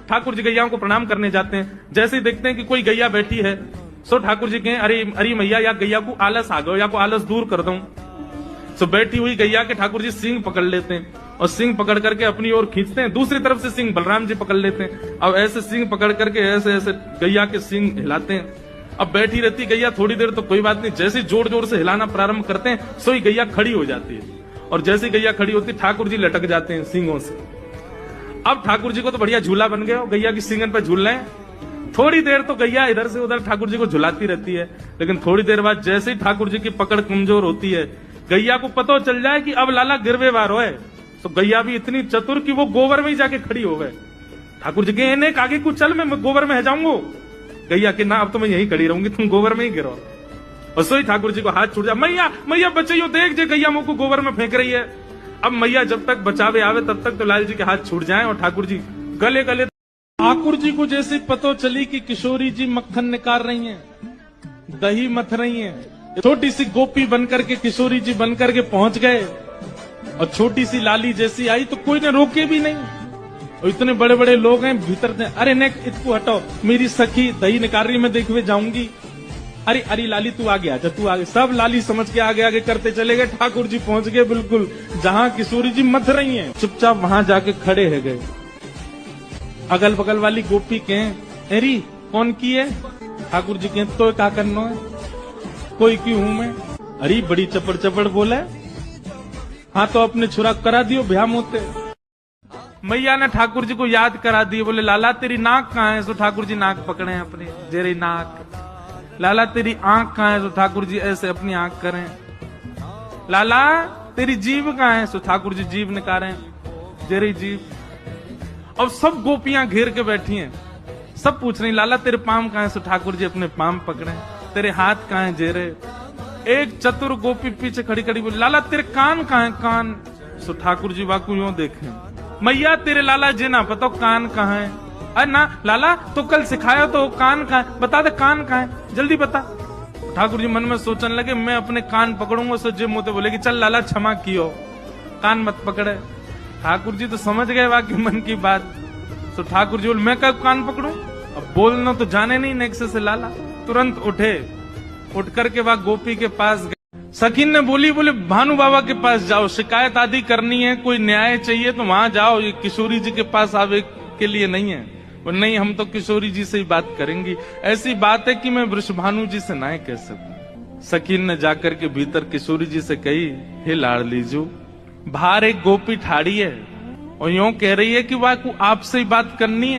ठाकुर जी गैयाओं को प्रणाम करने जाते हैं। जैसे ही देखते हैं कि कोई गैया बैठी है, सो ठाकुर जी कहें, अरे अरे मैया, या गैया को आलस आ गयो, या को आलस दूर कर दूं। सो बैठी हुई गैया के ठाकुर जी सींग पकड़ लेते हैं और सींग पकड़ करके अपनी ओर खींचते हैं। दूसरी तरफ से सींग बलराम जी पकड़ लेते हैं। अब ऐसे सींग पकड़ करके ऐसे ऐसे गैया के सींग हिलाते हैं। अब बैठी रहती गैया थोड़ी देर तो कोई बात नहीं, जैसे जोर जोर से हिलाना प्रारंभ करते हैं सोई गैया खड़ी हो जाती है। और जैसे गैया खड़ी होती है ठाकुर जी लटक जाते हैं सींगों से। अब ठाकुर जी को तो बढ़िया झूला बन गया, गैया की सींगन पर झूल रहे हैं। थोड़ी देर तो गैया इधर से उधर ठाकुर जी को झुलाती रहती है, लेकिन थोड़ी देर बाद जैसे ही ठाकुर जी की पकड़ कमजोर होती है, गैया को पता चल जाए कि अब लाला गिरवे वार है, तो गैया भी इतनी चतुर कि वो गोबर में ही जाके खड़ी हो गए। ठाकुर जी के आगे कुछ चल, मैं गोबर में जाऊंगा। गैया के ना, अब तो मैं यही खड़ी रहूंगी, तुम गोबर में ही गिरो। और सोई ठाकुर जी को हाथ छूट जाए, मैया मैया बचाइयो, देख जे गैया मुंह को गोबर में फेंक रही है। अब मैया जब तक बचावे आवे तब तक तो लाल जी के हाथ छूट जाएं और ठाकुर जी गले गले। ठाकुर जी को जैसे पता चली कि किशोरी जी मक्खन निकाल रही हैं, दही मथ रही हैं, छोटी सी गोपी बनकर के किशोरी जी बनकर के पहुंच गए। और छोटी सी लाली जैसी आई तो कोई ने रोके भी नहीं। और इतने बड़े बड़े लोग हैं भीतर ने, अरे नेक इसको हटाओ, मेरी सखी दही निकाल रही, मैं देखने जाऊंगी। अरे अरे लाली तू आगे आजा, तू आगे। सब लाली समझ के आगे आगे करते चले गए। ठाकुर जी पहुंच गए बिल्कुल जहां किशोरी जी मथ रही हैं, चुपचाप वहां जाके खड़े है गए। अगल बगल वाली गोपी कहें, अरे कौन की है? ठाकुर जी कहें, तो क्या करना है, कोई क्यों हूं मैं? अरे बड़ी चपड़ चपड़ बोला, हाँ तो अपने छुरा करा दियो भ्याम होते। मैया ने ठाकुर जी को याद करा दिए, बोले लाला तेरी नाक कहाँ है? सो ठाकुर जी नाक पकड़े अपने, जेरी नाक। लाला तेरी आंख कहाँ है? सो ठाकुर जी ऐसे अपनी आंख करें। लाला तेरी जीभ कहाँ है? सो ठाकुर जी जीभ निकालें, जेरी जीभ। अब सब गोपियां घेर के बैठी हैं, सब पूछ रही लाला तेरे पाम कहाँ है? सो ठाकुर जी अपने पाम पकड़े। तेरे हाथ कहाँ है? जेरे। एक चतुर गोपी पीछे खड़ी खड़ी बोली, लाला तेरे कान कहाँ है? कान। सो ठाकुर जी वाकू यूं देखें, मैया तेरे लाला जी ना पता कान कहाँ है? अरे ना लाला, तो कल सिखाया तो कान कहाँ है, बता दे कान कहाँ है, जल्दी बता। ठाकुर जी मन में सोचने लगे, मैं अपने कान पकड़ूंगा। सो जी मुंह बोले कि चल लाला क्षमा कियो, कान मत पकड़े। ठाकुर जी तो समझ गए वाकई मन की बात। तो ठाकुर जी बोले, मैं कब कान पकड़ूं? अब बोलना तो जाने नहीं नेक्स्ट से लाला। तुरंत उठे, उठ करके वह गोपी के पास गए। सखीन ने बोली, बोले भानु बाबा के पास जाओ, शिकायत आदि करनी है, कोई न्याय चाहिए तो वहां जाओ, ये किशोरी जी के पास आवे के लिए नहीं है। वो नहीं, हम तो किशोरी जी से ही बात करेंगी, ऐसी बात है कि मैं वृषभानु जी से ना कह सकूं। सखीन ने जाकर के भीतर किशोरी जी से कही, हे लाडली जू, बाहर एक गोपी ठाड़ी है और यूं कह रही है कि वह आपसे ही बात करनी है।